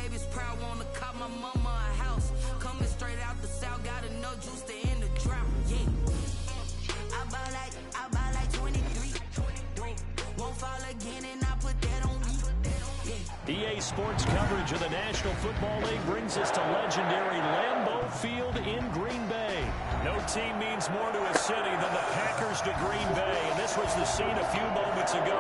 babies proud, wanna cop my mama a house. Coming straight out the south, got enough juice to end the drought. Yeah. I buy like 23. Won't fall again, and I put that on me. Yeah. EA Sports coverage of the National Football League brings us to legendary Lambeau Field in Green Bay. No team means more to a city than the Packers to Green Bay, and this was the scene a few moments ago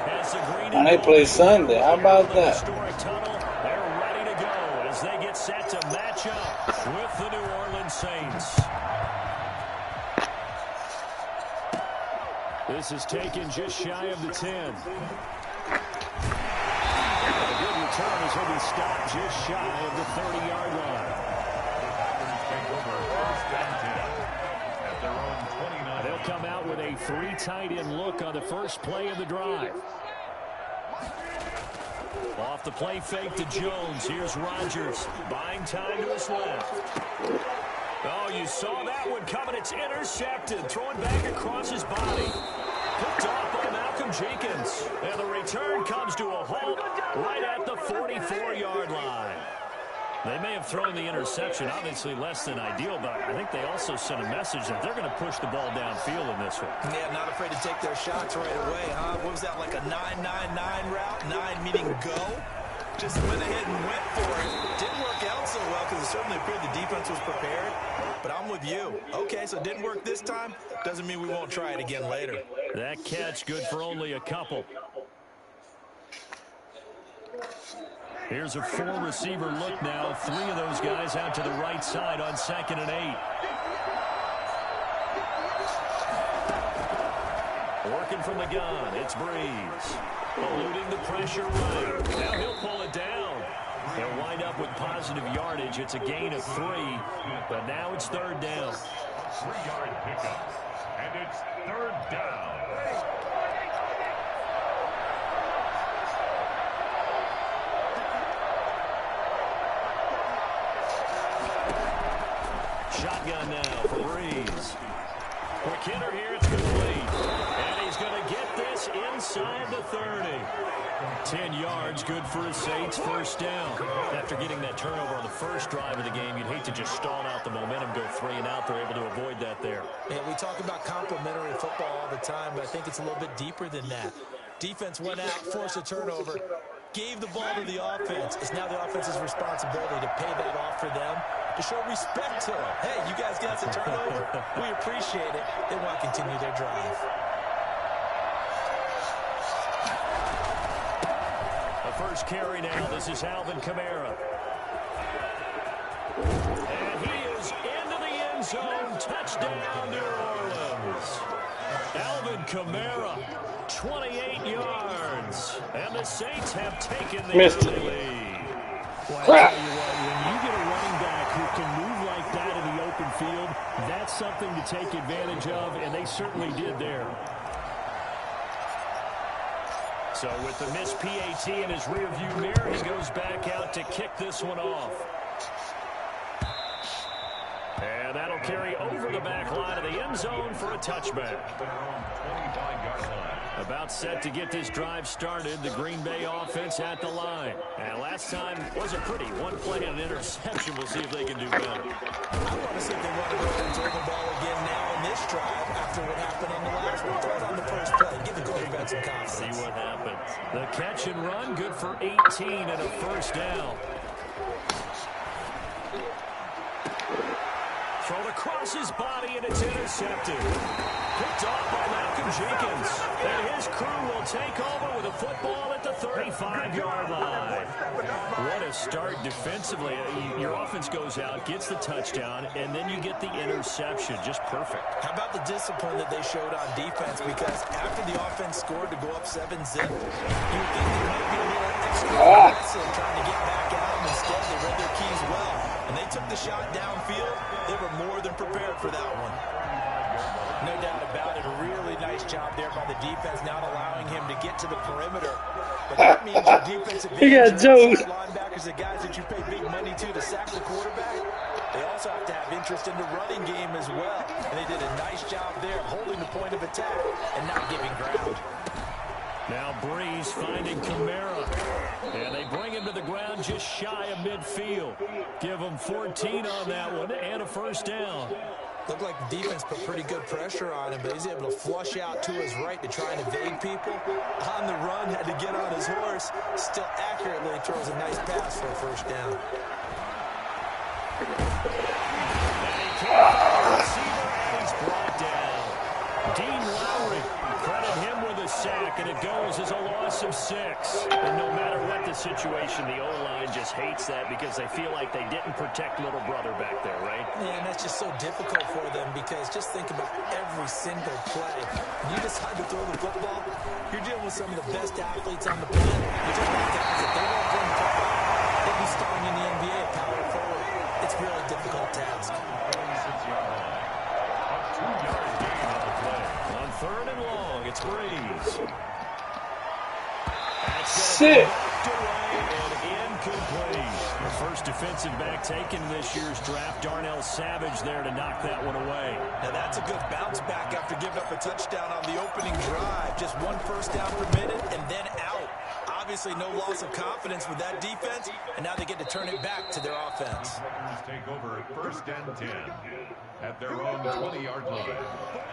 as the Green and they play Sunday. How about that? Historic tunnel. They're ready to go as they get set to match up with the New Orleans Saints. This is taken just shy of the 10. A good return as he'll be stopped just shy of the 30-yard line. They'll come out with a 3 tight end look on the first play of the drive. Off the play fake to Jones. Here's Rodgers. Buying time to his left. Oh, you saw that one coming. It's intercepted. Thrown back across his body. Picked off by Malcolm Jenkins. And the return comes to a halt right at the 44-yard line. They may have thrown the interception, obviously less than ideal, but I think they also sent a message that they're going to push the ball downfield in this one. Yeah, not afraid to take their shots right away, huh? What was that, like a 9-9-9 route? 9 meaning go? Just went ahead and went for it. Didn't work out so well because it certainly appeared the defense was prepared. But I'm with you. Okay, so it didn't work this time. Doesn't mean we won't try it again later. That catch good for only a couple. Here's a 4-receiver look now. 3 of those guys out to the right side on 2nd and 8. Working from the gun, it's Breeze. Eluding the pressure right. Now he'll pull it down. They'll wind up with positive yardage. It's a gain of 3, but now it's 3rd down. 3-yard pickup, and it's 3rd down. Shotgun now for Breeze. Quick hitter here, it's complete. And he's going to get this inside the 30. 10 yards, good for the Saints, 1st down. After getting that turnover on the first drive of the game, you'd hate to just stall out the momentum, go 3 and out. They're able to avoid that there. Yeah, we talk about complementary football all the time, but I think it's a little bit deeper than that. Defense went out, forced a turnover, gave the ball to the offense. It's now the offense's responsibility to pay that off for them, to show respect to them. Hey, you guys got the turnover. We appreciate it. They want to continue their drive. The first carry now. This is Alvin Kamara. And he is into the end zone. Touchdown, New Orleans. Alvin Kamara, 28 yards. And the Saints have taken the early lead. Well, I tell you what, when you get a running back who can move like that in the open field, that's something to take advantage of, and they certainly did there. So with the missed PAT in his rearview mirror, he goes back out to kick this one off. And that'll carry over the back line of the end zone for a touchback. About set to get this drive started. The Green Bay offense at the line. And last time wasn't pretty. One play and an interception. We'll see if they can do better. I want to see if they want to go ahead and throw the ball again now in this drive after what happened on the last one. Throw it on the first play. Give the quarterback some confidence. See what happens. The catch and run, good for 18 and a 1st down. Thrown across his body, and it's intercepted. Picked off by Malcolm Jenkins. And his crew will take over with a football at the 35-yard line. What a start defensively. Your offense goes out, gets the touchdown, and then you get the interception. Just perfect. How about the discipline that they showed on defense? Because after the offense scored to go up 7-zip, you would think they might be a little extra aggressive trying to get back at them. Instead, they read their keys well. And they took the shot downfield. They were more than prepared for that one. No doubt about it. A really nice job there by the defense, not allowing him to get to the perimeter. But that means your defensive linebackers, the guys that you pay big money to sack the quarterback, they also have to have interest in the running game as well. And they did a nice job there holding the point of attack and not giving ground. Now Breeze finding Kamara. And they bring him to the the ground just shy of midfield. Give them 14 on that one and a first down. Looked like the defense put pretty good pressure on him, but he's able to flush out to his right to try and evade people. On the run, had to get on his horse. Still accurately throws a nice pass for a first down. And he can't find the receiver, and he's brought down. Dean Lowry, credit him with a sack, and it goes as a loss of 6. And no matter what the situation, the O-line just hates that because they feel like they didn't protect little brother back there, right? Yeah, and that's just so difficult for them because just think about every single play. When you decide to throw the football, you're dealing with some of the best athletes on the planet. You're talking about guys that they won't run the football. They'll be starting in the NBA at power forward. It's a really difficult task. On 3rd and long, it's Breeze. Sick. And incomplete. The first defensive back taken in this year's draft, Darnell Savage, there to knock that one away. Now that's a good bounce back after giving up a touchdown on the opening drive. Just 1 first down permitted and then out. Obviously no loss of confidence with that defense, and now they get to turn it back to their offense. Take over 1st and 10 at their own 20-yard line.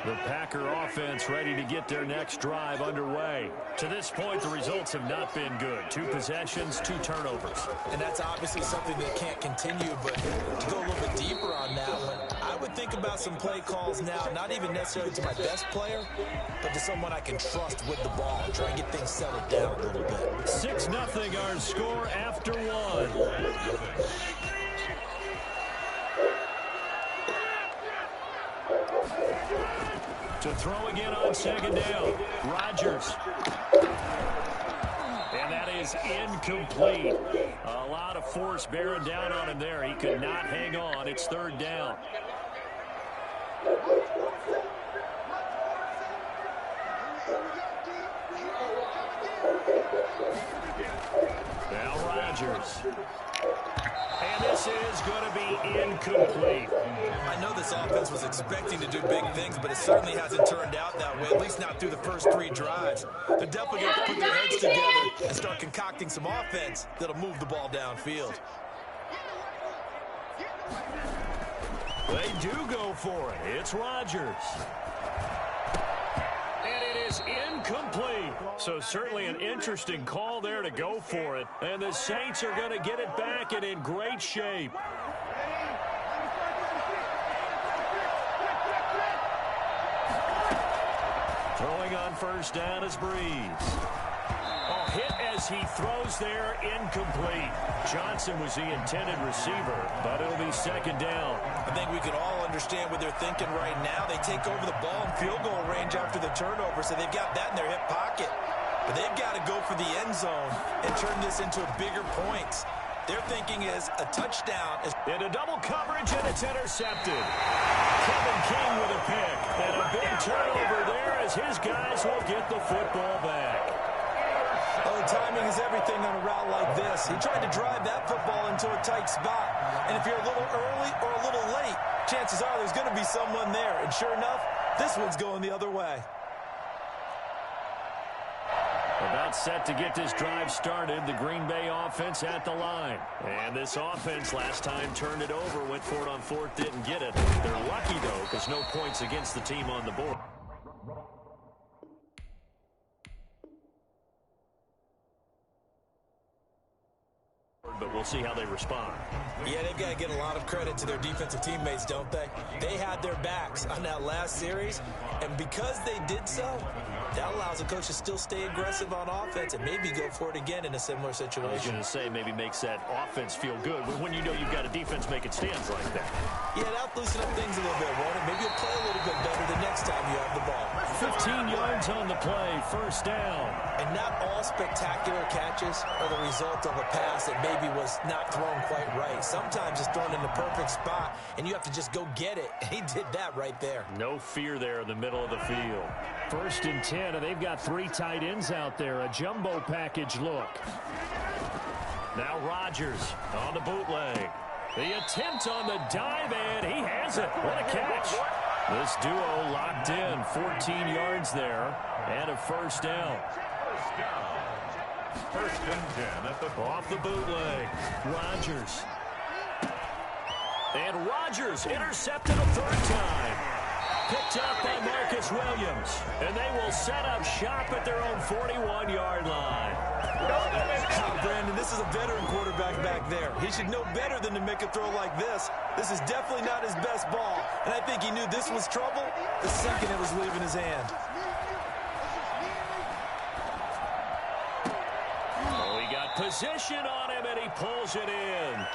The Packer offense ready to get their next drive underway. To this point, the results have not been good. 2 possessions, 2 turnovers. And that's obviously something that can't continue, but to go a little bit deeper on that one, I would think about some play calls now, not even necessarily to my best player, but to someone I can trust with the ball, try and get things settled down a little bit. 6-0 our score after 1. To throw again on 2nd down. Rodgers. And that is incomplete. A lot of force bearing down on him there. He could not hang on. It's 3rd down. Now Rodgers. And this is going to be incomplete. I know this offense was expecting to do big things, but it certainly hasn't turned out that way, at least not through the first 3 drives. They're definitely going to put their heads together and start concocting some offense that'll move the ball downfield. They do go for it. It's Rodgers. And it is incomplete. So certainly an interesting call there to go for it. And the Saints are going to get it back and in great shape. Throwing on 1st down is Breeze. Hit as he throws there, incomplete. Johnson was the intended receiver, but it'll be 2nd down. I think we can all understand what they're thinking right now. They take over the ball in field goal range after the turnover, so they've got that in their hip pocket. But they've got to go for the end zone and turn this into bigger points. Their thinking is a touchdown. Into double coverage, and it's intercepted. Kevin King with a pick. And a big turnover there as his guys will get the football back. Oh, timing is everything on a route like this. He tried to drive that football into a tight spot. And if you're a little early or a little late, chances are there's going to be someone there. And sure enough, this one's going the other way. About set to get this drive started, the Green Bay offense at the line. And this offense last time turned it over, went for it on 4th, didn't get it. They're lucky, though, because no points against the team on the board. But we'll see how they respond. Yeah, they've got to get a lot of credit to their defensive teammates, don't they? They had their backs on that last series, and because they did so, that allows the coach to still stay aggressive on offense and maybe go for it again in a similar situation. I was going to say maybe makes that offense feel good when you know you've got a defense making stands like that. Yeah, that'll loosen up things a little bit, won't it? Maybe you'll play a little bit better the next time you have the ball. 15 yards on the play, 1st down. And not all spectacular catches are the result of a pass that maybe was not thrown quite right. Sometimes it's thrown in the perfect spot, and you have to just go get it. And he did that right there. No fear there in the middle of the field. 1st and 10, and they've got 3 tight ends out there. A jumbo package look. Now Rodgers on the bootleg. The attempt on the dive, and he has it. What a catch. This duo locked in. 14 yards there, and a 1st down. First and 10 at the Off the bootleg. Rodgers. And Rodgers intercepted a third time. Picked up by Marcus Williams. And they will set up shop at their own 41-yard line. Brandon, this is a veteran quarterback back there. He should know better than to make a throw like this. This is definitely not his best ball. And I think he knew this was trouble the second it was leaving his hand. Position on him, and he pulls it in.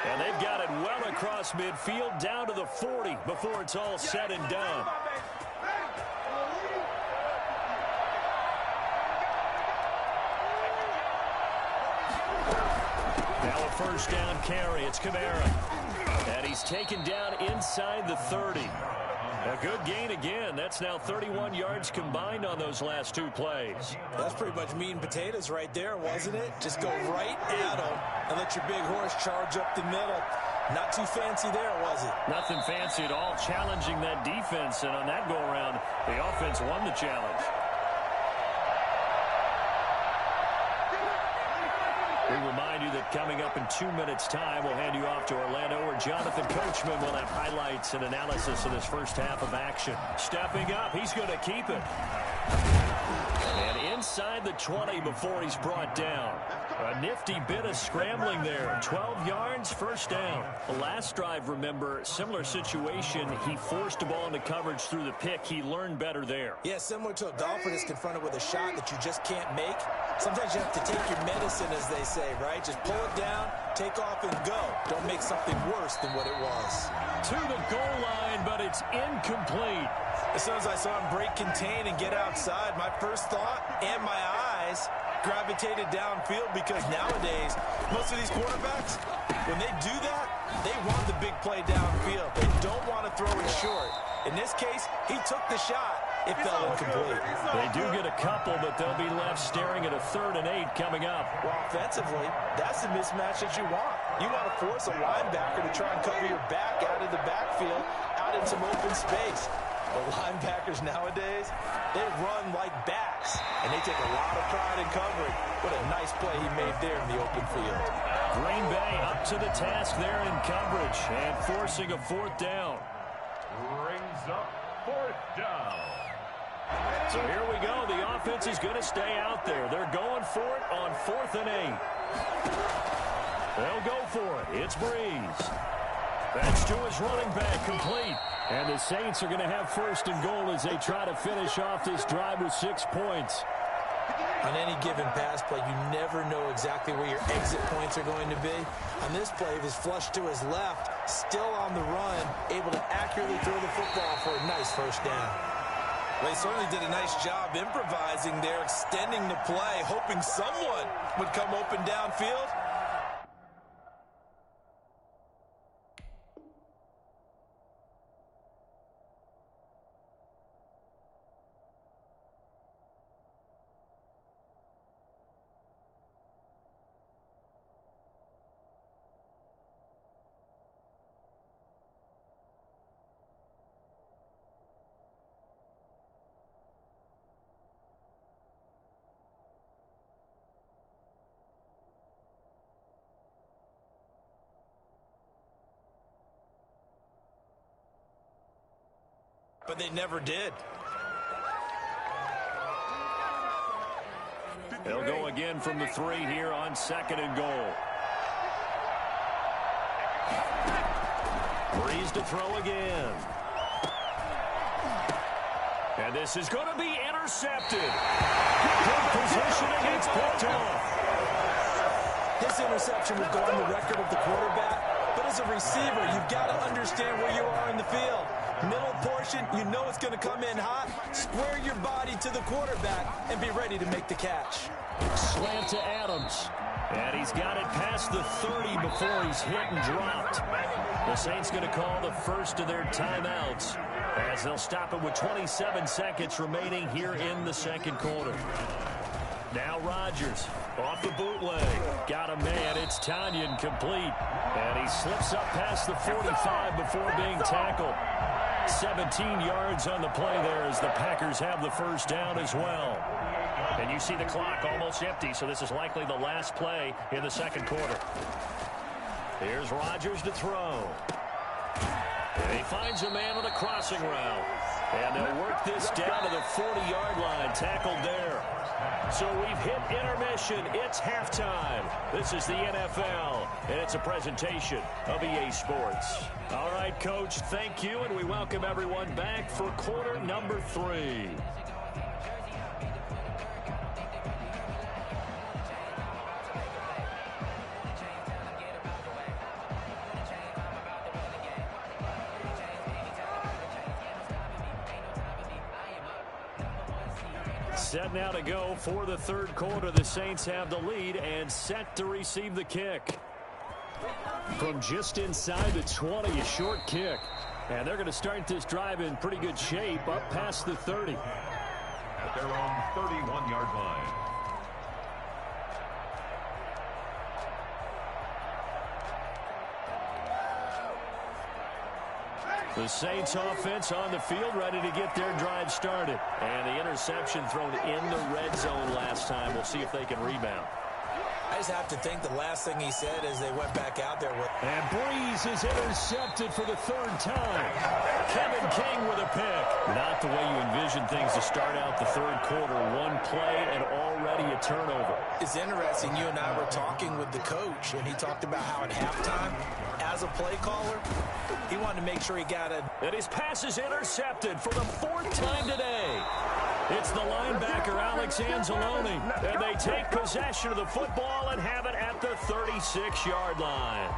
And they've got it well across midfield, down to the 40 before it's all said and done. Now a first down carry. It's Kamara. And he's taken down inside the 30. A good gain again. That's now 31 yards combined on those last two plays. That's pretty much meat and potatoes right there, wasn't it? Just go right at them and let your big horse charge up the middle. Not too fancy there, was it? Nothing fancy at all. Challenging that defense, and on that go-around, the offense won the challenge. We remind you that coming up in 2 minutes' time, we'll hand you off to Orlando, where Jonathan Coachman will have highlights and analysis of this first half of action. Stepping up, he's going to keep it. And inside the 20 before he's brought down. A nifty bit of scrambling there. 12 yards, first down. The last drive, remember, similar situation. He forced the ball into coverage through the pick. He learned better there. Yeah, similar to a golfer that's confronted with a shot that you just can't make. Sometimes you have to take your medicine, as they say, right? Just pull it down, take off, and go. Don't make something worse than what it was. To the goal line, but it's incomplete. As soon as I saw him break contain and get outside, my first thought and my eyes gravitated downfield, because nowadays, most of these quarterbacks, when they do that, they want the big play downfield. They don't want to throw it short. In this case, he took the shot. It fell incomplete. They do get a couple, but they'll be left staring at a 3rd and 8 coming up. Well, offensively, that's the mismatch that you want. You want to force a linebacker to try and cover your back out of the backfield, out in some open space. The linebackers nowadays, they run like backs, and they take a lot of pride in covering. What a nice play he made there in the open field. Green Bay up to the task there in coverage and forcing a 4th down. Brings up 4th down. So here we go. The offense is going to stay out there. They're going for it on 4th and 8. They'll go for it. It's Breeze. That's to his running back, complete. And the Saints are going to have 1st and goal as they try to finish off this drive with 6 points. On any given pass play, you never know exactly where your exit points are going to be. On this play, he was flushed to his left, still on the run, able to accurately throw the football for a nice first down. Well, he certainly did a nice job improvising there, extending the play, hoping someone would come open downfield. But they never did. They'll go again from the 3 here on 2nd and goal. Breeze to throw again. And this is going to be intercepted. Good positioning. It's picked off. This interception would go on the record of the quarterback. But as a receiver, you've got to understand where you are in the field. Middle portion, you know it's going to come in hot. Square your body to the quarterback and be ready to make the catch. Slant to Adams. And he's got it past the 30 before he's hit and dropped. The Saints going to call the first of their timeouts as they'll stop it with 27 seconds remaining here in the 2nd quarter. Now Rodgers off the bootleg. Got a man. It's Tanyan, complete. And he slips up past the 45 before being tackled. 17 yards on the play there as the Packers have the first down as well. And you see the clock almost empty, so this is likely the last play in the second quarter. Here's Rodgers to throw. And he finds a man on the crossing route. And they'll work this down to the 40-yard line, tackled there. So we've hit intermission. It's halftime. This is the NFL, and it's a presentation of EA Sports. All right, Coach, thank you, and we welcome everyone back for quarter number 3. Set now to go for the third quarter. The Saints have the lead and set to receive the kick. From just inside the 20, a short kick. And they're going to start this drive in pretty good shape up past the 30. At their own 31-yard line. The Saints offense on the field, ready to get their drive started. And the interception thrown in the red zone last time. We'll see if they can rebound. I just have to think the last thing he said as they went back out there was... And Breeze is intercepted for the third time. Kevin King with a pick. Not the way you envision things to start out the third quarter. One play and already a turnover. It's interesting. You and I were talking with the coach, and he talked about how at halftime, as a play caller, he wanted to make sure he got a... And his pass is intercepted for the fourth time today. It's the linebacker, Alex Anzalone. And they take possession of the football and have it at the 36-yard line.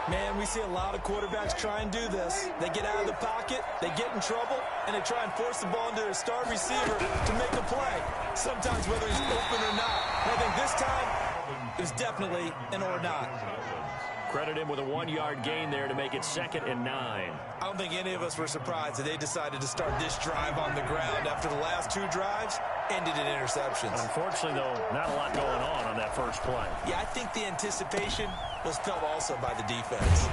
Man, we see a lot of quarterbacks try and do this. They get out of the pocket, they get in trouble, and they try and force the ball into their star receiver to make a play. Sometimes whether he's open or not. And I think this time, it was definitely an or not. Credit him with a 1-yard gain there to make it 2nd and 9. I don't think any of us were surprised that they decided to start this drive on the ground after the last 2 drives ended in interceptions. Unfortunately, though, not a lot going on that first play. Yeah, I think the anticipation was felt also by the defense.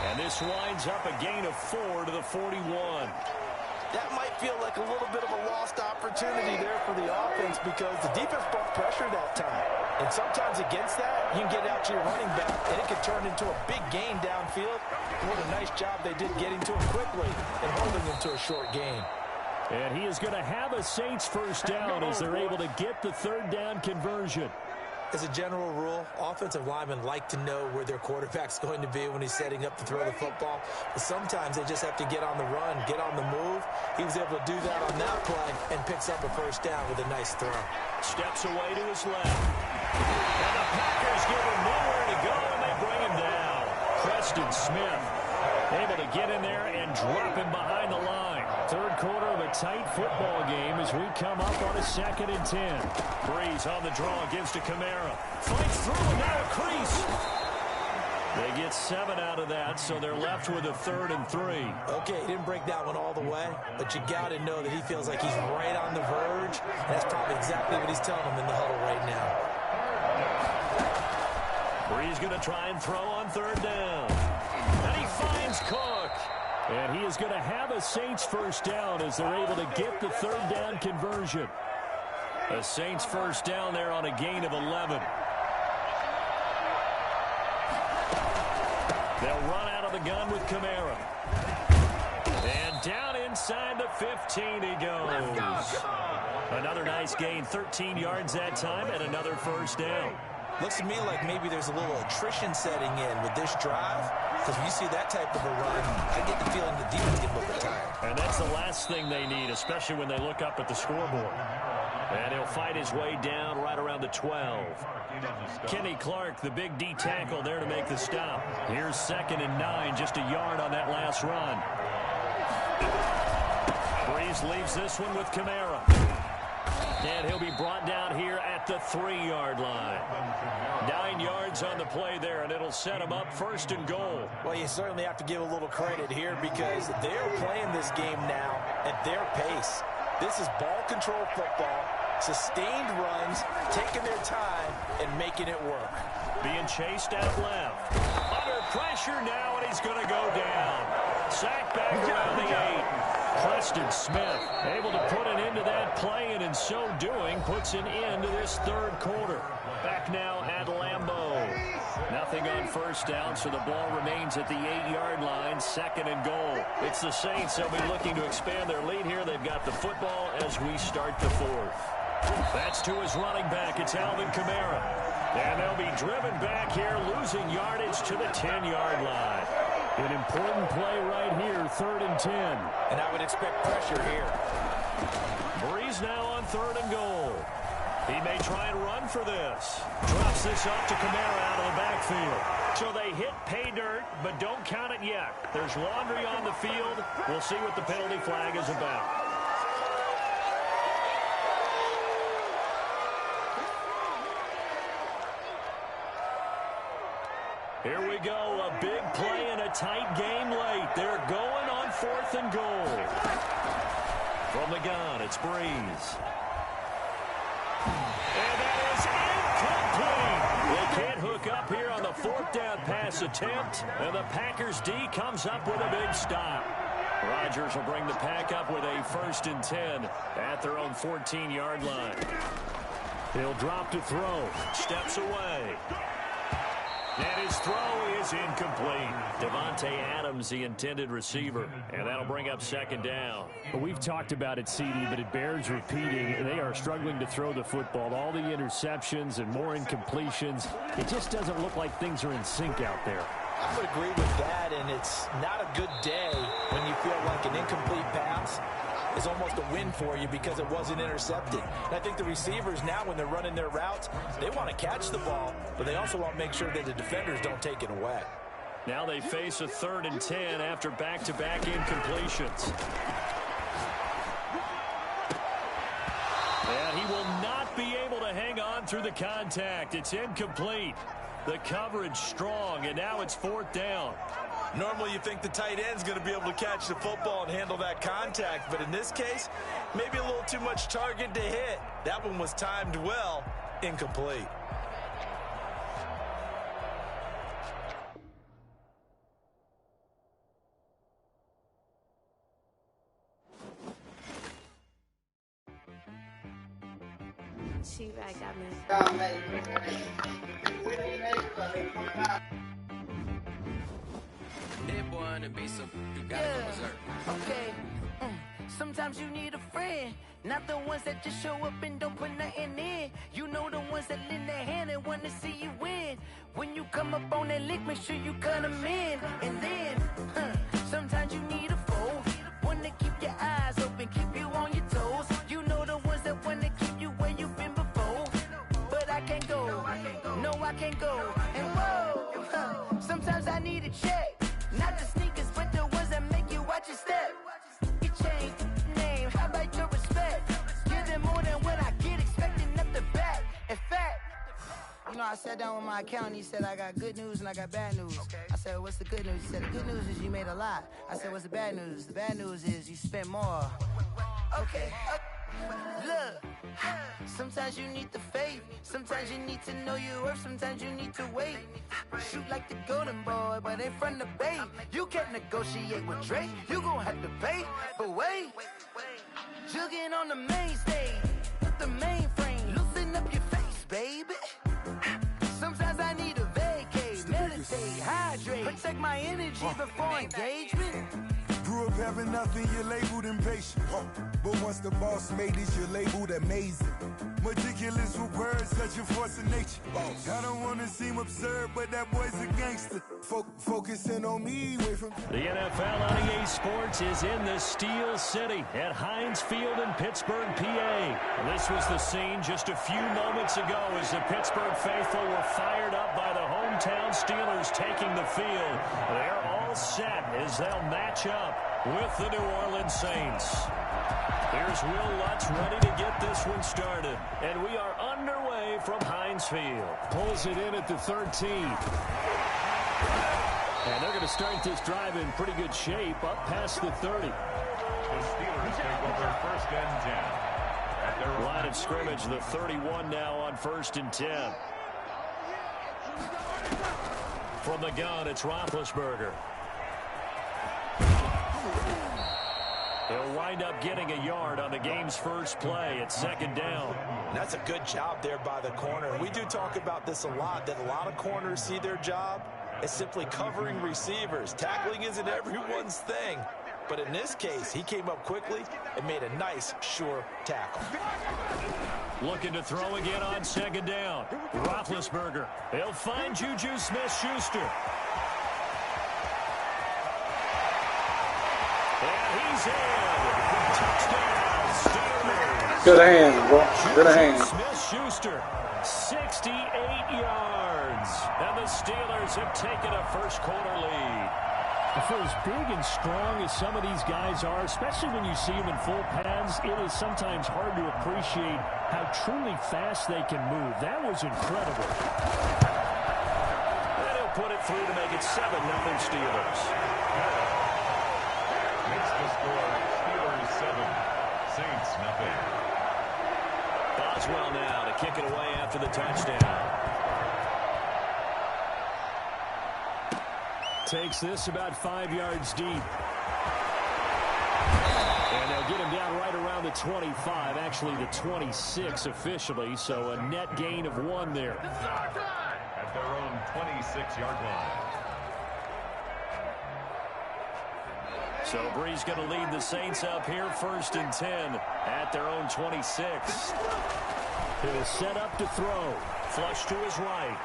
And this winds up a gain of 4 to the 41. That might feel like a little bit of a lost opportunity there for the offense because the defense brought pressure that time. And sometimes against that, you can get out to your running back, and it could turn into a big gain downfield. What a nice job they did getting to him quickly and holding him to a short gain. And he is going to have a Saints first down as they're able to get the third down conversion. As a general rule, offensive linemen like to know where their quarterback's going to be when he's setting up to throw the football. But sometimes they just have to get on the run, get on the move. He was able to do that on that play and picks up a first down with a nice throw. Steps away to his left. And the Packers give him nowhere to go, and they bring him down. Preston Smith able to get in there and drop him behind the line. Third quarter of a tight football game as we come up on a 2nd and 10. Breeze on the draw, gives to Kamara. Fights through and now a crease. They get 7 out of that, so they're left with a 3rd and 3. Okay, he didn't break that one all the way, but you got to know that he feels like he's right on the verge. And that's probably exactly what he's telling him in the huddle right now. Breeze going to try and throw on 3rd down. And he finds Cook. And he is going to have a Saints first down as they're able to get the 3rd down conversion. A Saints first down there on a gain of 11. They'll run out of the gun with Kamara. And down inside the 15 he goes. Another nice gain, 13 yards that time, and another first down. Looks to me like maybe there's a little attrition setting in with this drive. Because when you see that type of a run, I get the feeling the defense get a little bit tired. And that's the last thing they need, especially when they look up at the scoreboard. And he'll fight his way down right around the 12. Kenny Clark, the big D tackle there to make the stop. Here's 2nd and 9, just a yard on that last run. Breeze leaves this one with Kamara. And he'll be brought down here at the 3-yard line. 9 yards on the play there, and it'll set him up 1st and goal. Well, you certainly have to give a little credit here because they're playing this game now at their pace. This is ball control football, sustained runs, taking their time, and making it work. Being chased out left. Under pressure now, and he's going to go down. Sacked back around the 8. Preston Smith able to put an end to that play, and in so doing puts an end to this third quarter. Back now at Lambeau. Nothing on first down, so the ball remains at the 8-yard line, 2nd and goal. It's the Saints. They'll be looking to expand their lead here. They've got the football as we start the fourth. That's to his running back. It's Alvin Kamara. And they'll be driven back here, losing yardage to the 10-yard line. An important play right here, 3rd and 10. And I would expect pressure here. Breeze now on 3rd and goal. He may try and run for this. Drops this off to Kamara out of the backfield. So they hit pay dirt, but don't count it yet. There's laundry on the field. We'll see what the penalty flag is about. Here we go, a big play and a tight game late. They're going on 4th and goal. From the gun, it's Breeze. And that is incomplete. They can't hook up here on the 4th down pass attempt, and the Packers D comes up with a big stop. Rodgers will bring the Pack up with a 1st and 10 at their own 14-yard line. He'll drop to throw, steps away. And his throw is incomplete. Devontae Adams, the intended receiver. And that'll bring up 2nd down. Well, we've talked about it, CD, but it bears repeating. They are struggling to throw the football. All the interceptions and more incompletions. It just doesn't look like things are in sync out there. I would agree with that, and it's not a good day when you feel like an incomplete pass is almost a win for you because it wasn't intercepted. And I think the receivers now, when they're running their routes, they want to catch the ball, but they also want to make sure that the defenders don't take it away. Now they face a 3rd and 10 after back-to-back incompletions. And he will not be able to hang on through the contact. It's incomplete. The coverage strong, and now it's 4th down. Normally you think the tight end's going to be able to catch the football and handle that contact, but in this case, maybe a little too much target to hit. That one was timed well, incomplete. She got me. Okay. Sometimes you need a friend, not the ones that just show up and don't put nothing in. You know the ones that lend their hand and want to see you win. When you come up on that lick, make sure you cut them in. And then, sometimes you need a foe, one to keep your eyes open, keep you on your toes. You know the ones that want to keep you where you've been before. But I can't go, no I can't go. And whoa, sometimes I need a check, not the sneakers, but the ones that make you watch your step. You change name, how about your respect? Give them more than what I get, expecting up the back. In fact, you know, I sat down with my accountant. He said, I got good news and I got bad news. I said, what's the good news? He said, the good news is you made a lot. I said, what's the bad news? The bad news is you spent more. Okay. Look, sometimes you need the faith. Sometimes you need to know your worth. Sometimes you need to wait. Shoot like the golden boy, but ain't from the bay. You can't negotiate with Drake. You gon' have to pay. But wait, jugging on the main stage with the mainframe. Loosen up your face, baby. Sometimes I need a vacate, meditate, hydrate, protect my energy before engagement. Grew up having nothing, you're labeled impatient. But once the boss made it, you're labeled amazing. Meticulous with words, such a force of nature. I don't want to seem absurd, but that boy's a gangster. Focusing on me, away from... The NFL on EA Sports is in the Steel City at Heinz Field in Pittsburgh, PA. This was the scene just a few moments ago as the Pittsburgh faithful were fired up by the hometown Steelers taking the field. They're all set as they'll match up with the New Orleans Saints. Here's Will Lutz ready to get this one started. And we are underway from Heinz Field. Pulls it in at the 13. And they're going to start this drive in pretty good shape up past the 30. The Steelers take over 1st and 10. At their Line of scrimmage, the 31 now on 1st and 10. From the gun, it's Roethlisberger. He'll wind up getting a yard on the game's first play at second down. And that's a good job there by the corner. And we do talk about this a lot, that a lot of corners see their job as simply covering receivers. Tackling isn't everyone's thing. But in this case, he came up quickly and made a nice, sure tackle. Looking to throw again on second down. Roethlisberger. He'll find Juju Smith-Schuster. And he's in. Touchdown, Steelers. Good hands, bro. Good hands. Smith-Schuster, 68 yards. And the Steelers have taken a first-quarter lead. For as big and strong as some of these guys are, especially when you see them in full pads, it is sometimes hard to appreciate how truly fast they can move. That was incredible. And he'll put it through to make it 7-0 Steelers. Makes the score Steelers 7, Saints nothing. Boswell now to kick it away after the touchdown. Takes this about 5 yards deep. And they'll get him down right around the 25, actually the 26 officially, so a net gain of 1 there. At their own 26-yard line. So Bree's going to lead the Saints up here, 1st and 10 at their own 26. He'll set up to throw. Flush to his right.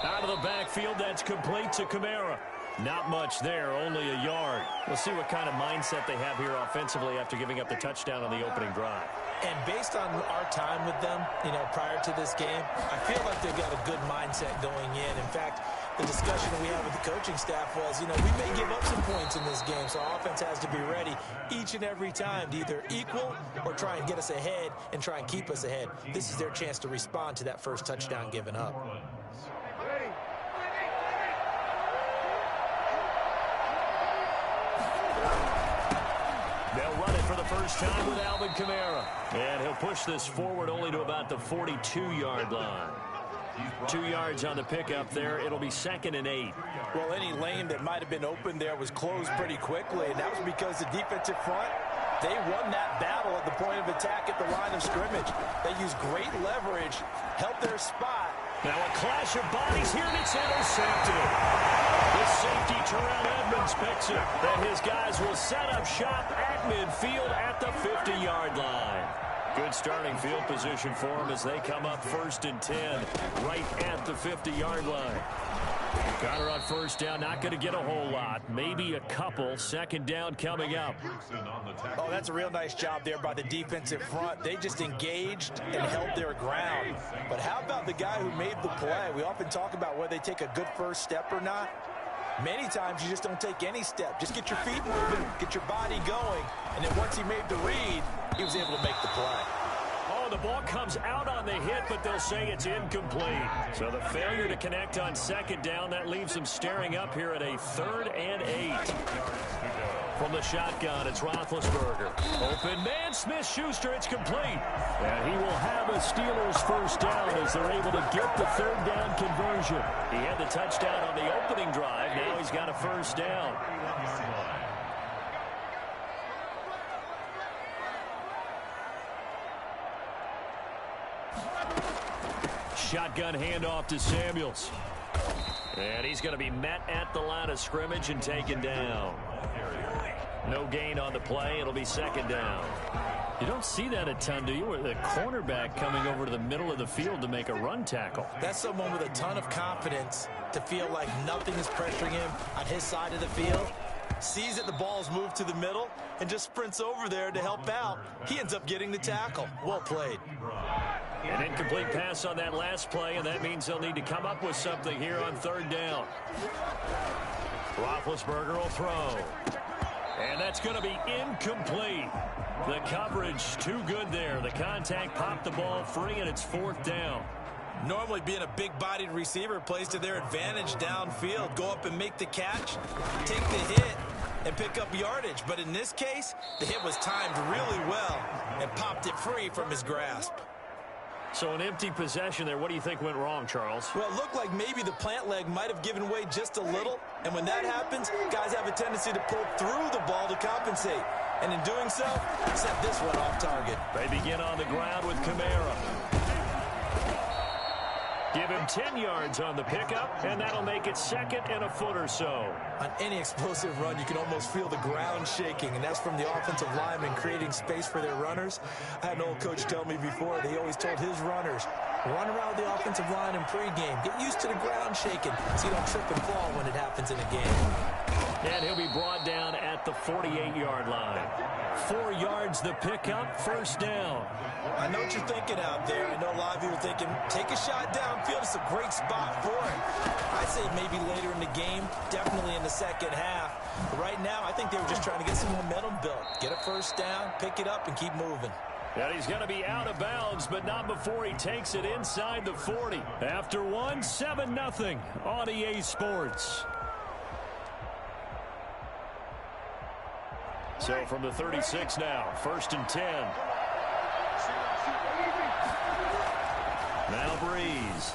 Out of the backfield, that's complete to Kamara. Not much there, only a yard. We'll see what kind of mindset they have here offensively after giving up the touchdown on the opening drive. And based on our time with them, prior to this game, I feel like they've got a good mindset going in. In fact, the discussion that we had with the coaching staff was, we may give up some points in this game, so our offense has to be ready each and every time to either equal or try and get us ahead and try and keep us ahead. This is their chance to respond to that first touchdown given up. They'll run it for the first time with Alvin Kamara. And he'll push this forward only to about the 42-yard line. 2 yards on the pickup there. It'll be 2nd and 8. Well, any lane that might have been open there was closed pretty quickly, and that was because the defensive front, they won that battle at the point of attack at the line of scrimmage. They used great leverage, held their spot. Now a clash of bodies here, and it's intercepted. The safety, Terrell Edmonds, picks it. Then his guys will set up shop at midfield at the 50-yard line. Good starting field position for them as they come up 1st and 10 right at the 50-yard line. Connor on first down, not going to get a whole lot. Maybe a couple. 2nd down coming up. Oh, that's a real nice job there by the defensive front. They just engaged and held their ground. But how about the guy who made the play? We often talk about whether they take a good first step or not. Many times you just don't take any step. Just get your feet moving, get your body going, and then once he made the read, he was able to make the play. Oh, the ball comes out on the hit, but they'll say it's incomplete. So the failure to connect on 2nd down, that leaves them staring up here at a 3rd and 8. From the shotgun, it's Roethlisberger. Open man, Smith-Schuster, it's complete. And he will have a Steelers first down as they're able to get the 3rd down conversion. He had the touchdown on the opening drive. Now he's got a first down. Shotgun handoff to Samuels. And he's going to be met at the line of scrimmage and taken down. No gain on the play. It'll be 2nd down. You don't see that a ton, do you? With a cornerback coming over to the middle of the field to make a run tackle. That's someone with a ton of confidence to feel like nothing is pressuring him on his side of the field. Sees that the ball's moved to the middle and just sprints over there to help out. He ends up getting the tackle. Well played. An incomplete pass on that last play, and that means they'll need to come up with something here on 3rd down. Roethlisberger will throw. And that's going to be incomplete. The coverage too good there. The contact popped the ball free, and it's 4th down. Normally being a big-bodied receiver plays to their advantage downfield. Go up and make the catch, take the hit, and pick up yardage. But in this case, the hit was timed really well and popped it free from his grasp. So an empty possession there. What do you think went wrong, Charles? Well, it looked like maybe the plant leg might have given way just a little. And when that happens, guys have a tendency to pull through the ball to compensate. And in doing so, set this one off target. They begin on the ground with Kamara. Give him 10 yards on the pickup, and that'll make it second and a foot or so. On any explosive run, you can almost feel the ground shaking, and that's from the offensive linemen creating space for their runners. I had an old coach tell me before, they always told his runners, run around the offensive line in pregame. Get used to the ground shaking so you don't trip and fall when it happens in a game. And he'll be brought down at the 48-yard line. 4 yards the pickup, first down. I know what you're thinking out there. I know a lot of you are thinking, take a shot downfield. It's a great spot for it. I'd say maybe later in the game, definitely in the second half. But right now, I think they were just trying to get some momentum built. Get a first down, pick it up, and keep moving. And he's going to be out of bounds, but not before he takes it inside the 40. After one, 7-0 on EA Sports. So from the 36 now, 1st and 10. Now Breeze.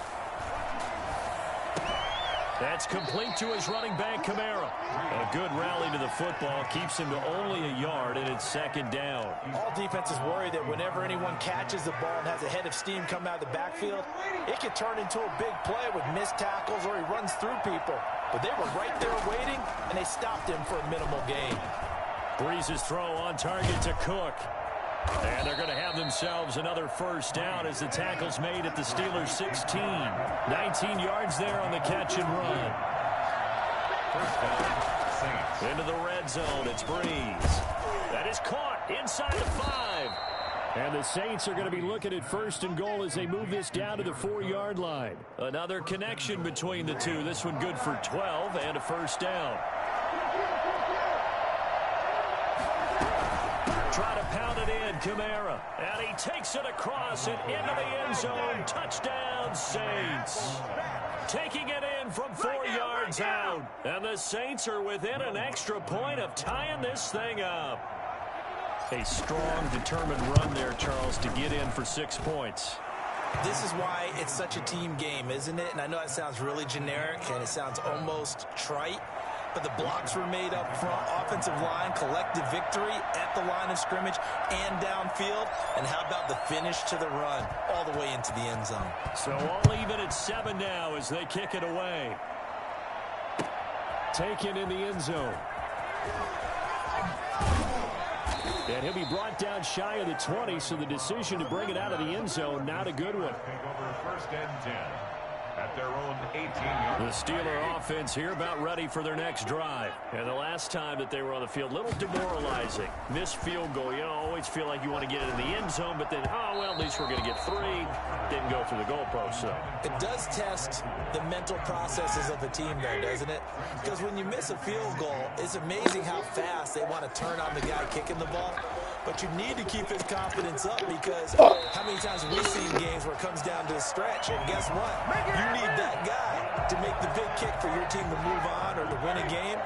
That's complete to his running back, Kamara. A good rally to the football keeps him to only a yard, and it's second down. All defenses worry that whenever anyone catches the ball and has a head of steam come out of the backfield, it could turn into a big play with missed tackles or he runs through people. But they were right there waiting, and they stopped him for a minimal gain. Breeze's throw on target to Cook. And they're going to have themselves another first down as the tackle's made at the Steelers' 16. 19 yards there on the catch and run. First down, Saints. Into the red zone, it's Breeze. That is caught inside the 5. And the Saints are going to be looking at 1st and goal as they move this down to the 4-yard line. Another connection between the two. This one good for 12 and a first down. Try to pound it in, Kamara. And he takes it across and into the end zone. Touchdown, Saints. Taking it in from 4 yards out. And the Saints are within an extra point of tying this thing up. A strong, determined run there, Charles, to get in for 6 points. This is why it's such a team game, isn't it? And I know it sounds really generic and it sounds almost trite. But the blocks were made up front, offensive line, collective victory at the line of scrimmage and downfield. And how about the finish to the run all the way into the end zone? So all even at 7 now as they kick it away. Taken in the end zone. And he'll be brought down shy of the 20, so the decision to bring it out of the end zone, not a good one. Take over 1st and 10. At their own 18-yard. The Steeler offense here about ready for their next drive. And the last time that they were on the field, a little demoralizing. Missed field goal. You always feel like you want to get it in the end zone, but then, oh, well, at least we're going to get 3. Didn't go through the goalpost, so. It does test the mental processes of a team, though, doesn't it? Because when you miss a field goal, it's amazing how fast they want to turn on the guy kicking the ball. But you need to keep his confidence up because how many times have we seen games where it comes down to the stretch? And guess what? You need that guy to make the big kick for your team to move on or to win a game.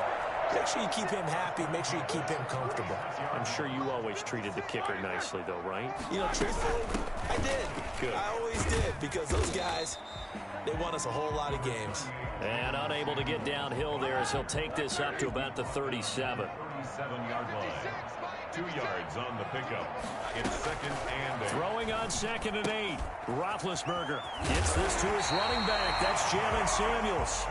Make sure you keep him happy. Make sure you keep him comfortable. I'm sure you always treated the kicker nicely, though, right? You know, truthfully, I did. Good. I always did because those guys, they won us a whole lot of games. And unable to get downhill there as he'll take this up to about the 37. 37-yard line. 2 yards on the pickup. It's 2nd and 8. Throwing on 2nd and 8. Roethlisberger gets this to his running back. That's Jalen Samuels.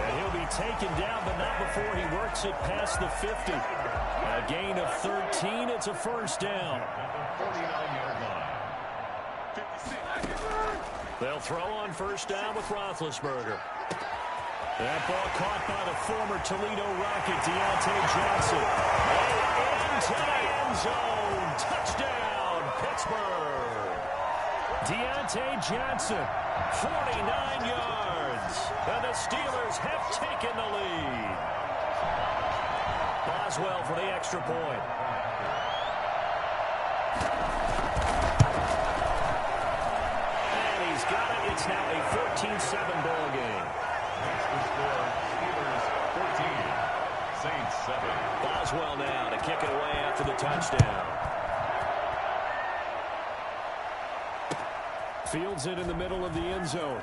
And he'll be taken down, but not before he works it past the 50. A gain of 13. It's a first down. 49-yard line. They'll throw on first down with Roethlisberger. That ball caught by the former Toledo Rocket, Deontay Johnson. Into the end zone. Touchdown, Pittsburgh. Deontay Johnson, 49 yards. And the Steelers have taken the lead. Boswell for the extra point. And he's got it. It's now a 14-7 ball game. Steelers 14, Saints 7. Boswell now to kick it away after the touchdown. Fields it in the middle of the end zone.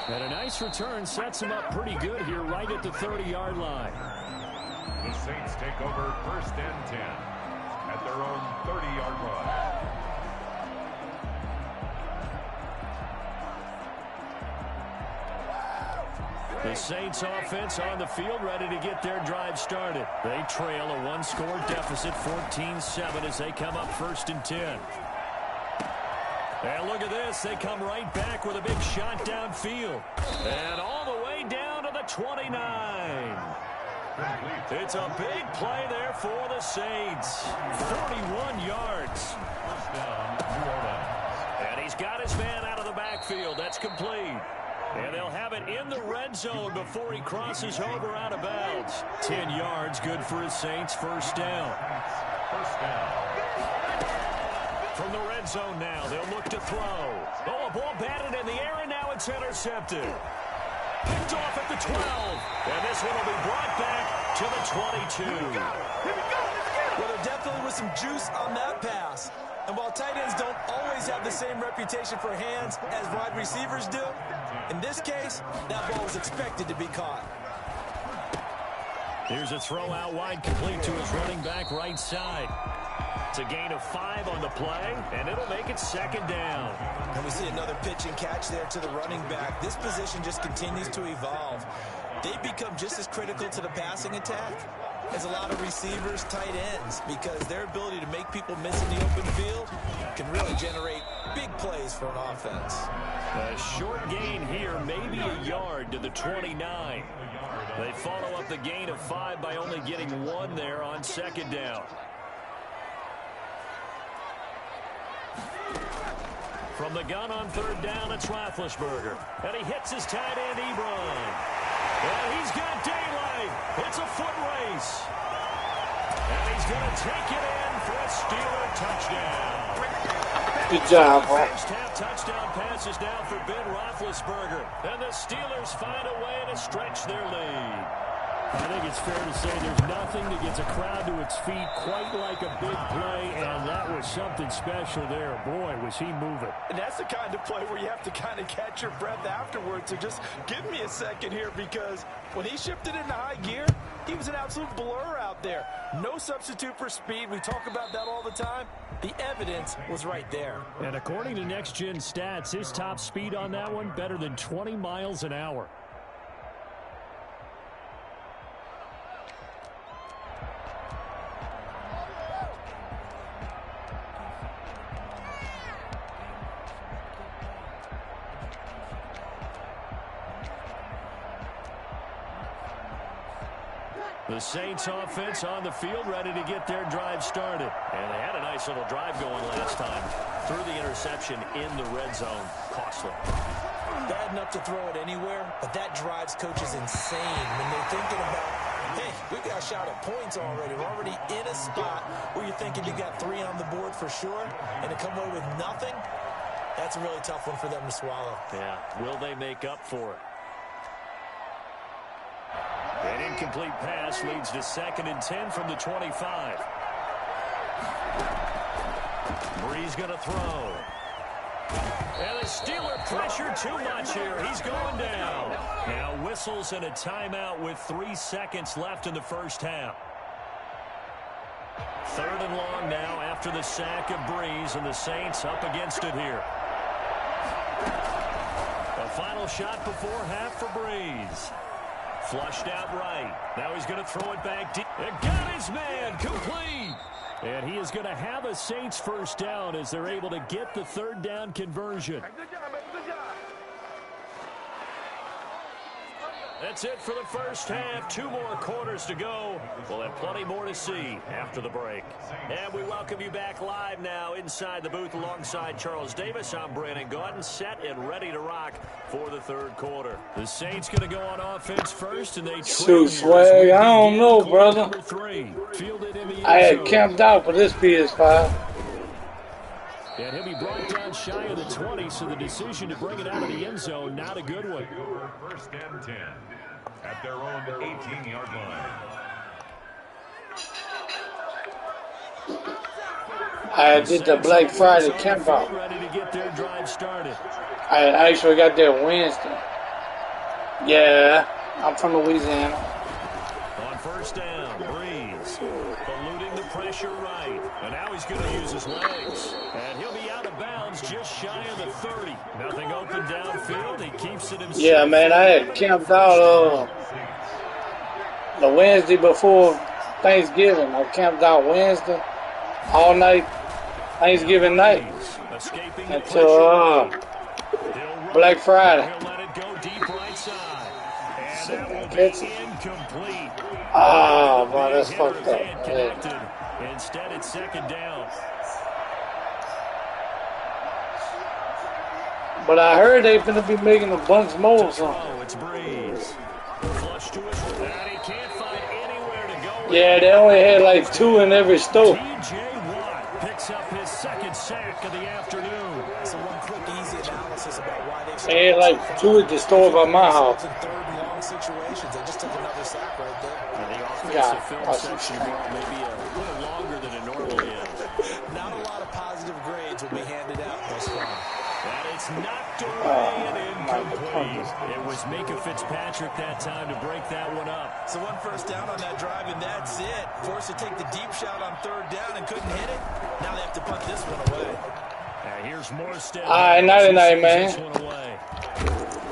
And a nice return sets him up pretty good here right at the 30-yard line. The Saints take over 1st and 10 at their own 30-yard line. The Saints offense on the field ready to get their drive started. They trail a one-score deficit, 14-7, as they come up 1st and 10. And look at this. They come right back with a big shot downfield. And all the way down to the 29. It's a big play there for the Saints. 41 yards. And he's got his man out of the backfield. That's complete. And they'll have it in the red zone before he crosses over out of bounds. 10 yards, good for his Saints. 1st down. From the red zone now, they'll look to throw. Oh, a ball batted in the air, and now it's intercepted. Picked off at the 12. And this one will be brought back to the 22. Well, there definitely was some juice on that pass. And while tight ends don't always have the same reputation for hands as wide receivers do, in this case, that ball was expected to be caught. Here's a throw out wide, complete to his running back right side. It's a gain of 5 on the play, and it'll make it 2nd down. And we see another pitch and catch there to the running back. This position just continues to evolve. They become just as critical to the passing attack as a lot of receivers, tight ends, because their ability to make people miss in the open field can really generate big plays for an offense. A short gain here, maybe a yard to the 29. They follow up the gain of 5 by only getting 1 there on 2nd down. From the gun on 3rd down, it's Roethlisberger. And he hits his tight end, Ebron. And he's got daylight. It's a foot race. And he's going to take it in for a Steeler touchdown. Good job, Hawk. First half touchdown passes now for Ben Roethlisberger. And the Steelers find a way to stretch their lead. I think it's fair to say there's nothing that gets a crowd to its feet quite like a big play, and that was something special there. Boy, was he moving. And that's the kind of play where you have to kind of catch your breath afterwards. So just give me a second here, because when he shifted into high gear, he was an absolute blur out there. No substitute for speed. We talk about that all the time. The evidence was right there. And according to Next Gen Stats, his top speed on that one, better than 20 miles an hour. The Saints offense on the field ready to get their drive started. And they had a nice little drive going last time. Threw the interception in the red zone. Costly. Bad enough to throw it anywhere, but that drives coaches insane when they're thinking about, hey, we've got a shot at points already. We're already in a spot where you're thinking you got 3 on the board for sure, and to come away with nothing, that's a really tough one for them to swallow. Yeah, will they make up for it? An incomplete pass leads to 2nd and 10 from the 25. Breeze going to throw. And the Steeler pressure too much here. He's going down. Now whistles and a timeout with 3 seconds left in the first half. 3rd and long now after the sack of Breeze, and the Saints up against it here. A final shot before half for Breeze. Flushed out right. Now he's going to throw it back deep. And got his man complete. And he is going to have a Saints first down as they're able to get the 3rd down conversion. Good job, man. Good job. That's it for the first half. 2 more quarters to go. We'll have plenty more to see after the break. And we welcome you back live now inside the booth alongside Charles Davis. I'm Brandon Gaudin, set and ready to rock for the 3rd quarter. The Saints going to go on offense first, and they Shoot, Swag. I don't know, brother. I had camped out for this PS5. And he'll be brought down shy of the 20, so the decision to bring it out of the end zone, not a good one. 1st and 10 at their own 18-yard line. I did the Black Friday camp out. Ready to get their drive started. I actually got there Wednesday. Yeah, I'm from Louisiana. On first down, Breeze eluding the pressure right. And now he's going to use his legs. And he'll be out of bounds just shy of the 30. Nothing open downfield. He keeps it himself. Yeah, man, I had camped out the Wednesday before Thanksgiving. I camped out Wednesday all night, Thanksgiving night, until Black Friday. He'll let it go deep right side. And that will be incomplete. Oh, boy, that's fucked up. Instead, it's second down. But I heard they're going to be making a bunch more or something. It's Breeze. Flush to his right. He can't find anywhere to go. Yeah, they only had like 2 in every store. T.J. Watt picks up his second sack of the afternoon. So one quick, easy analysis about why they had like 2 at the store by my house. In third and long situations, they just took another sack right there. And the offensive film section maybe a little longer than it normally is. Not a lot of positive grades will be handed out thus far. And it's knocked away and incomplete. It was Mika Fitzpatrick that time to break that one up. So one first down on that drive, and that's it. Forced to take the deep shot on third down and couldn't hit it. Now they have to punt this one away. Here's Morstead. All right, night, man.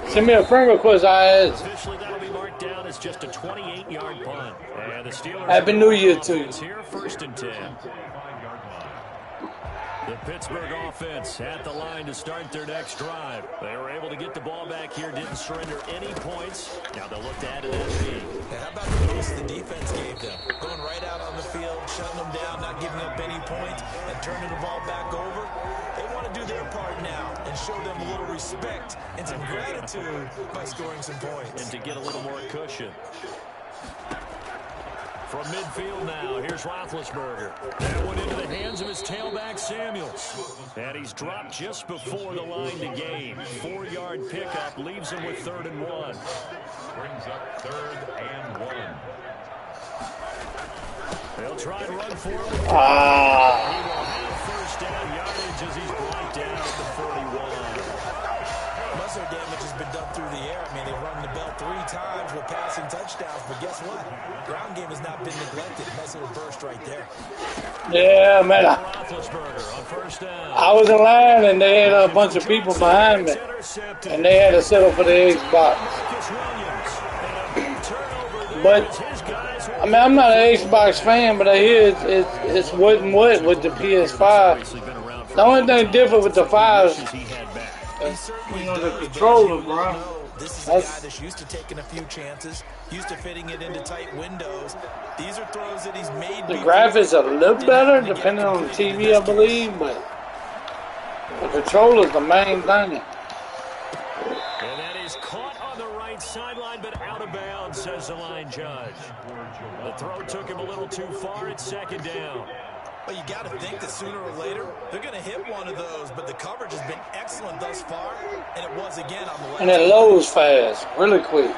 Send me a friend request, Officially, that'll be marked down as just a 28-yard punt. And the Steelers. Happy New Year to you. Here, 1st and 10. The Pittsburgh offense at the line to start their next drive. They were able to get the ball back here, didn't surrender any points. Now they'll look to add to that lead. And how about the notice the defense gave them? Going right out on the field, shutting them down, not giving up any points, and turning the ball back over. They want to do their part now and show them a little respect and some gratitude by scoring some points. And to get a little more cushion. From midfield now, here's Roethlisberger. That one into the hands of his tailback, Samuels. And he's dropped just before the line to gain. 4-yard pickup leaves him with 3rd and 1. Brings up 3rd and 1. They'll try and run for it. He will have first down yardage as he's brought down at the 41. Muscle damage has been done through the air. I mean, they've rung the bell 3 times with passing touchdowns, but guess what? Ground game has not been neglected. Nice little burst right there. Yeah, man. I was in line and they had a bunch of people behind me, and they had to settle for the Xbox. But I mean, I'm not an Xbox fan, but I hear it's what and what with the Ps5. The only thing different with the 5. You know, the controller, bro. This is a guy that's used to taking a few chances, used to fitting it into tight windows. These are throws that he's made. The graphics are a little better depending on the TV, I believe, but the controller's the main thing. And that is caught on the right sideline, but out of bounds, says the line judge. The throw took him a little too far. It's 2nd down. Well, you got to think that sooner or later, they're going to hit one of those, but the coverage has been excellent thus far, and it was again on the left. And it loads fast, really quick.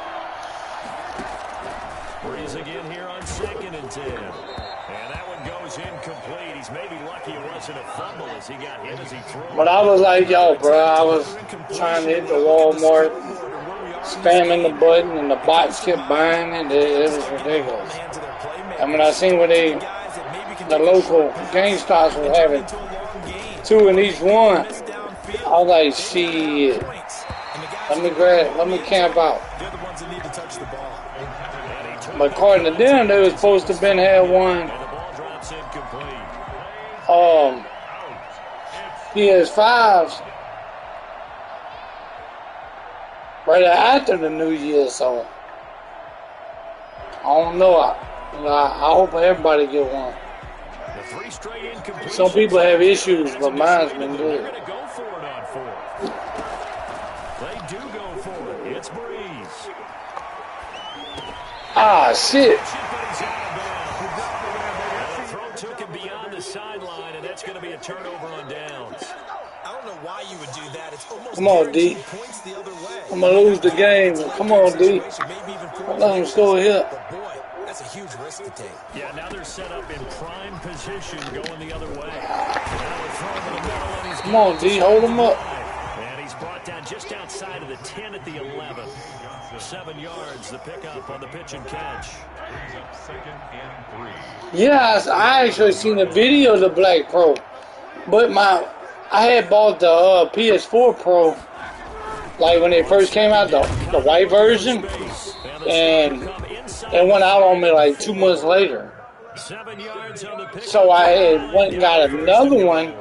Breeze again here on 2nd and 10. And that one goes incomplete. He's maybe lucky it wasn't a fumble as he got hit as he threw. But I was like, yo, bro, I was trying to hit the Walmart, spamming the button, and the bots kept buying it. It was ridiculous. And when I seen when the local GameStops were having 2 in each one, I was like, shit. Let me camp out. But according to them, they were supposed to have been had one. PS5s right after the New Year, so I don't know. I hope everybody get one. Some people have issues, but mine's been good. They do go for it. It's Breeze. Ah, shit. The throw took him beyond the sideline, and that's going to be a turnover on downs. I don't know why you would do that. It's almost come on, D. Points the other way. I'm going to lose the game. Come on, D. Let him score here. But boy, that's a huge risk to take. Yeah, now they're set up in prime position going the other way. Come on, D, hold him up. And he's brought down just outside of the 10 at the 11. 7 yards, the pickup on the pitch and catch. Yeah, I actually seen a video of the Black Pro, but I had bought the PS4 Pro, like when it first came out, the white version, and it went out on me like 2 months later. So I had went and got another one,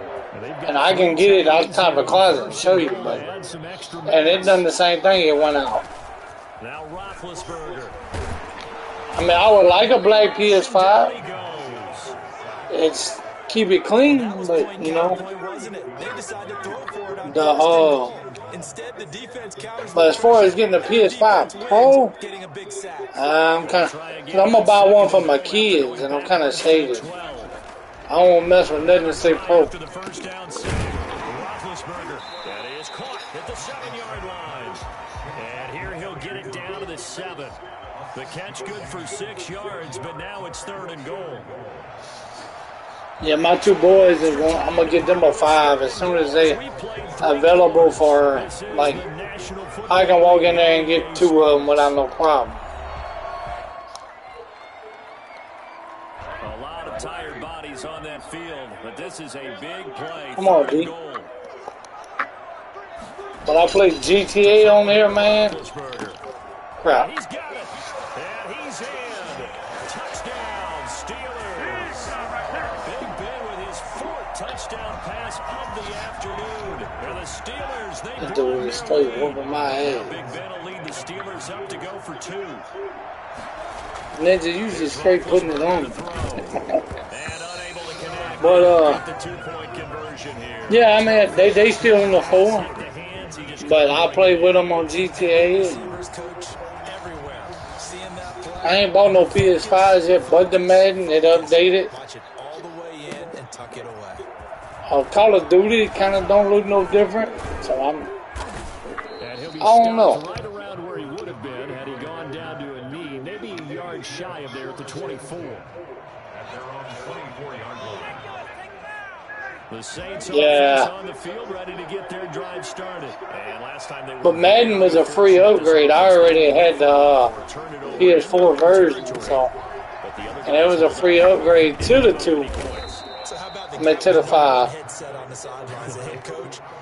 and I can get it out the top of the closet and show you, but and it done the same thing. It went out. Now Roethlisberger. I mean, I would like a black PS5. It's keep it clean, but you know, but as far as getting a PS5 Pro, I'm gonna buy one for my kids, and I'm kind of shaded. I don't want to mess with nothing that say Pro. Roethlisberger, that is caught at the 7-yard line, and here he'll get it down to the 7. The catch good for 6 yards, but now it's 3rd and goal. Yeah, my 2 boys, I'm going to get them a 5 as soon as they available for, like, I can walk in there and get 2 of them without no problem. A lot of tired bodies on that field, but this is a big play. Come on, D. But I played GTA on here, man. Crap. He's got it. And he's in. Touchdown, Steelers. Big Ben with his 4th touchdown pass of the afternoon. And the Steelers, they That dude is straight whooping my ass. Big Ben will lead the Steelers up to go for 2. Ninja usually straight putting it on. And unable to connect. But The 2-point conversion here. yeah, I mean they still in the 4. But I play with them on GTA. I ain't bought no PS5s yet, but the Madden, it updated. Call of Duty kind of don't look no different, so I don't know. Right around where he would have been had he gone down to a knee, maybe a yard shy of there at the 24. The Saints on the field, ready to get their drive started. And last time they were, but Madden was a free upgrade. I already had the PS4 version, so and it was a free upgrade to the 2. I mean, to the 5.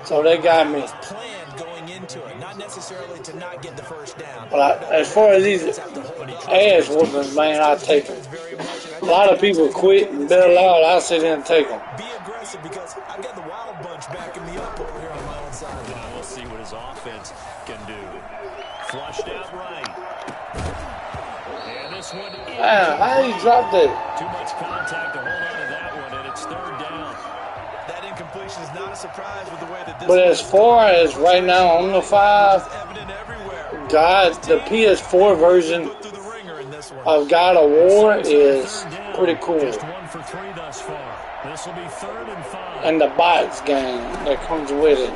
So they got me. But as far as these ass whoopings, man, I take them. A lot of people quit and bail out. I sit in and take them. Because I've got the wild bunch backing me up over here on my own side. Now we'll see what his offense can do. Flushed out right. And this one is How you dropped that? too much contact to hold on to that one, and it's 3rd down. That incompletion is not a surprise with the way that this. But as far as right now on the 5, God, the PS4 version of God of War is pretty cool. Just 1 for 3 thus far. This will be 3rd and 5. And the bots game that comes with it.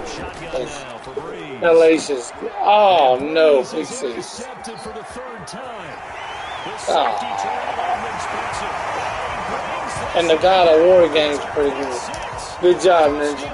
The laces. Oh no, Ps5. Intercepted for the 3rd time. And the God of War game's pretty good. Good job, Ninja.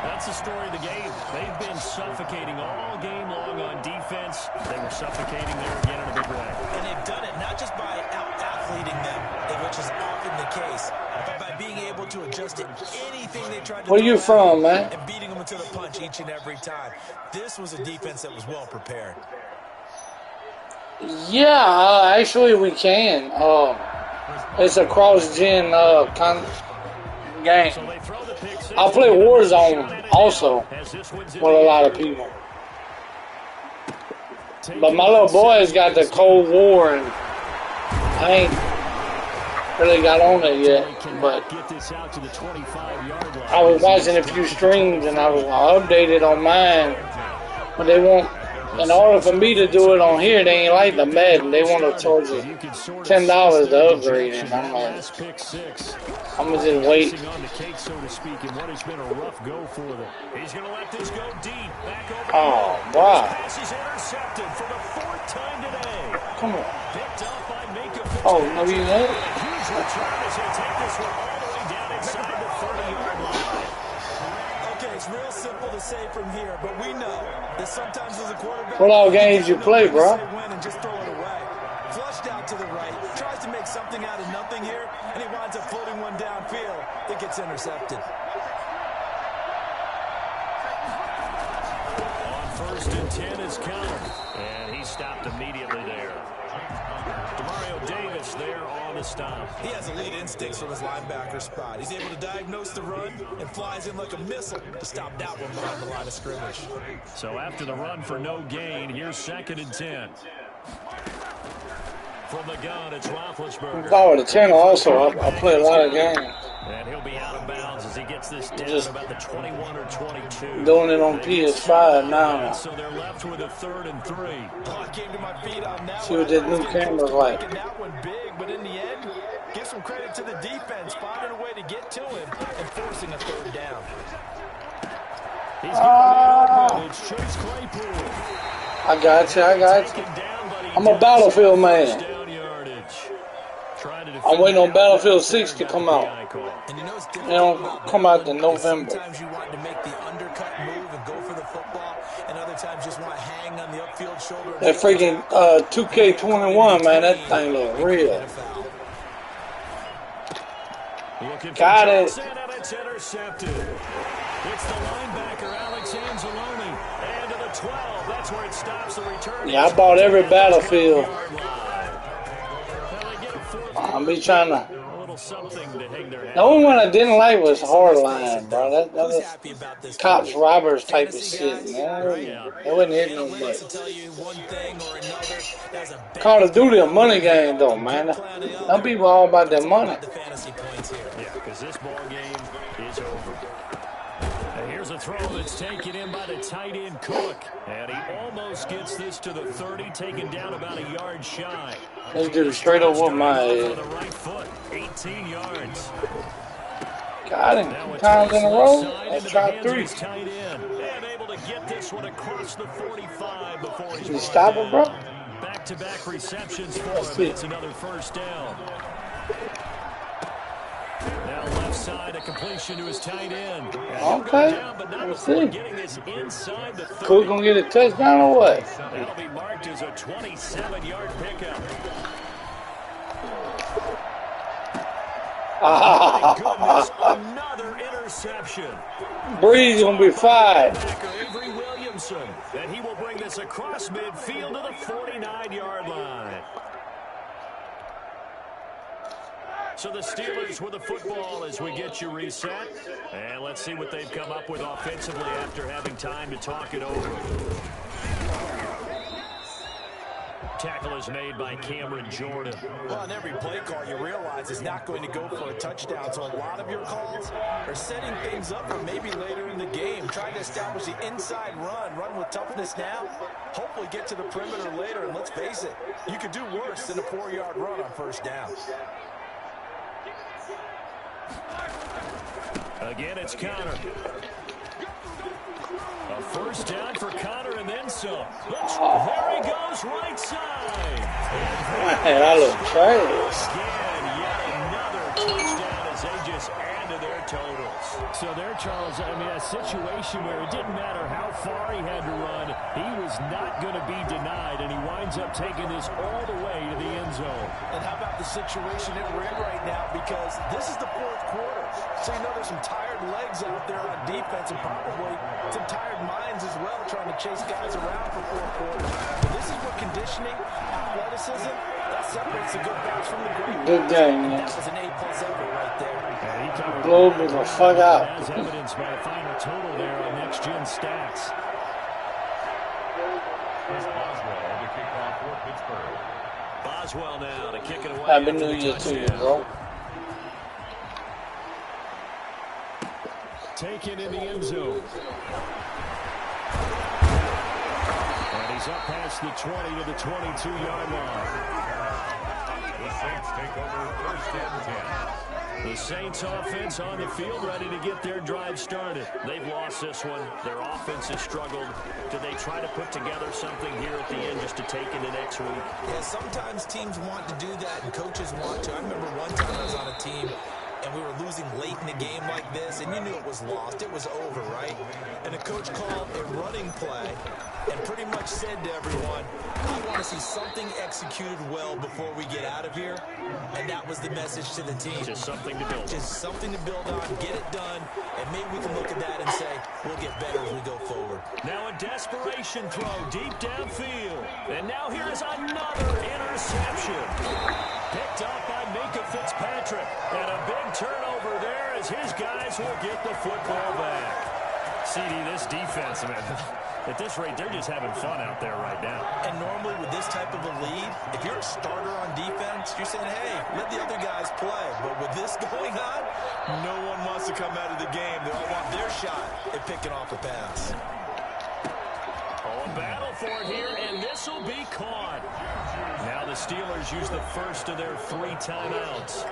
That's the story of the game. They've been suffocating all game long on defense. They were suffocating there again in a big way. And they've done it not just by out-athleting them, which is often the case, but by being able to adjust to anything they tried to do. Where you from, man? And beating them to the punch each and every time. This was a defense that was well prepared. Yeah, actually we can. It's a cross-gen game. I play Warzone also with a lot of people. But my little boy's got the Cold War, and I ain't really got on it yet. But I was watching a few streams, and I updated on mine. But they won't. In order for me to do it on here, they ain't like the Madden. They want to charge you $10 to upgrade, and I'm like, I'm gonna just wait. Oh, wow. Come on. Oh, no, you know. 30-yard line. Okay, it's real simple to say from here, but we know that sometimes as a quarterback, what all games you play, bro? win and just throw it away. Flushed out to the right, tries to make something out of nothing here, and he winds up floating one downfield that gets intercepted. On 1st and 10 is Connor, and he stopped immediately there. Demario Davis there on the stop. He has elite instincts from his linebacker spot. He's able to diagnose the run and flies in like a missile to stop that one behind the line of scrimmage. So after the run for no gain, here's 2nd and 10. From the gun, it's Roethlisberger. If I were the channel also, I play a lot of games. And he'll be out of bounds as he gets this down about the 21 or 22. Doing it on Ps5 now. So they're left with a 3rd and 3. I came to my feet on that See what this new camera's like. That one big, but in the end, give some credit to the defense, finding a way to get to him and forcing a 3rd down. He's got it. It's Chase Claypool. I got you. I'm a Battlefield man. I'm waiting on Battlefield 6 to come out. They don't come out in November. Sometimes you want to make the undercut move and go for the football, and other times just want to hang on the upfield shoulder. That freaking 2K21, man, that thing look real. Got it. And it's intercepted. It's the linebacker, Alex Anzalone. And to the 12. That's where it stops the return. Yeah, I bought every Battlefield. I'll be trying to. The only one I didn't like was Hardline, bro. That was cops, robbers type of shit, man. It wasn't hitting no much. Call of Duty a money game, though, man. Some people all about their money. Yeah, because this ball game is over. And here's a throw that's taken in by the tight end Cook. And he almost gets this to the 30, taken down about a yard shy. This dude straight up with my head. The right foot, 18 yards. Got him 2 times in a row. I tried 3. Tight end. And able to get this one across the 45 before he's Can you stop it, bro? Back-to-back receptions for him. It's another 1st down. Now left side, a completion to his tight end. Okay. We'll see. Cook gonna get a touchdown or what? That'll be marked as a 27-yard pickup. Goodness, another interception. Breeze gonna be 5. Avery Williamson, and he will bring this across midfield to the 49-yard line. So the Steelers with the football as we get you reset. And let's see what they've come up with offensively after having time to talk it over. Tackle is made by Cameron Jordan. Well, on every play call, you realize it's not going to go for a touchdown. So a lot of your calls are setting things up for maybe later in the game, trying to establish the inside run with toughness now, hopefully get to the perimeter later. And let's face it, you could do worse than a 4-yard run on 1st down. Again, it's Connor. A 1st down for Connor and then some. There he goes, right side. Man, I look trash. Again, yet another touchdown as they just add to their totals. So there, Charles, I mean, a situation where it didn't matter how far he had to run, he was not going to be denied, and he winds up taking this all the way to the end zone. And how about the situation that we're in right now? Because this is the 4th quarter. So you know there's some tired legs out there on defense and probably some tired minds as well trying to chase guys around for 4 quarters. But this is what conditioning, athleticism, that separates the good guys from the great. Good game, man. That was an A+ effort right there. Blow me the fuck out. As evidenced by a final total there on Next Gen Stats. Boswell to kick off for Pittsburgh. Boswell now to kick it away. Happy New Year to you, bro. Taken in the end zone. And he's up past the 20 to the 22-yard line. The Saints take over 1st and 10. The Saints offense on the field ready to get their drive started. They've lost this one. Their offense has struggled. Do they try to put together something here at the end just to take into next week? Yeah, sometimes teams want to do that and coaches want to. I remember one time I was on a team and we were losing late in a game like this, and you knew it was lost. It was over, right? And the coach called a running play and pretty much said to everyone, I want to see something executed well before we get out of here. And that was the message to the team. Just something to build on. Just something to build on, get it done, and maybe we can look at that and say, we'll get better as we go forward. Now a desperation throw deep downfield. And now here is another interception. Picked up by Minka Fitzpatrick. And a big turnover there as his guys will get the football back. CD, this defense, man, at this rate, they're just having fun out there right now. And normally with this type of a lead, if you're a starter on defense, you're saying, hey, let the other guys play. But with this going on, no one wants to come out of the game. They all want their shot at picking off a pass. Oh, a battle for it here, and this will be caught. Now the Steelers use the first of their 3 timeouts.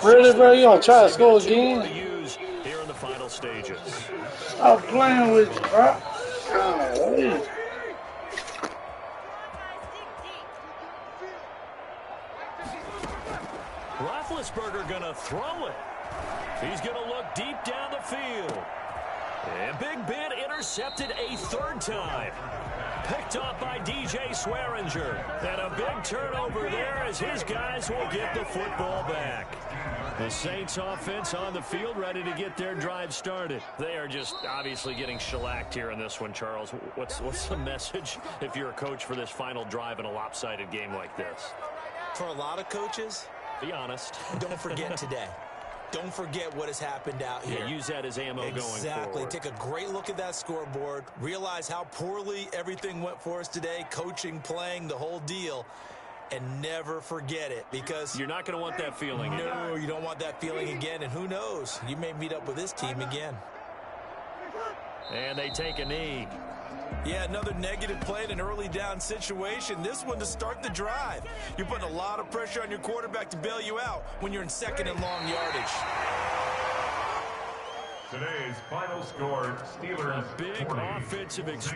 Really, bro? You gonna try to score again? Use here in the final stages. Stop playing with you, bro. Oh, Roethlisberger gonna throw it. He's gonna look deep down the field. And Big Ben intercepted a 3rd time. Picked up by DJ Swearinger. And a big turnover there as his guys will get the football back. The Saints offense on the field ready to get their drive started. They are just obviously getting shellacked here in this one, Charles. What's the message if you're a coach for this final drive in a lopsided game like this? For a lot of coaches, be honest. Don't forget today. Don't forget what has happened out here. Yeah, use that as ammo going forward. Exactly. Take a great look at that scoreboard. Realize how poorly everything went for us today. Coaching, playing, the whole deal. And never forget it, because you're not going to want that feeling again. No, you don't want that feeling again. And who knows? You may meet up with this team again. And they take a knee. Yeah, another negative play in an early down situation. This one to start the drive. You're putting a lot of pressure on your quarterback to bail you out when you're in 2nd and long yardage. Today's final score, Steelers a big 40. offensive explosion.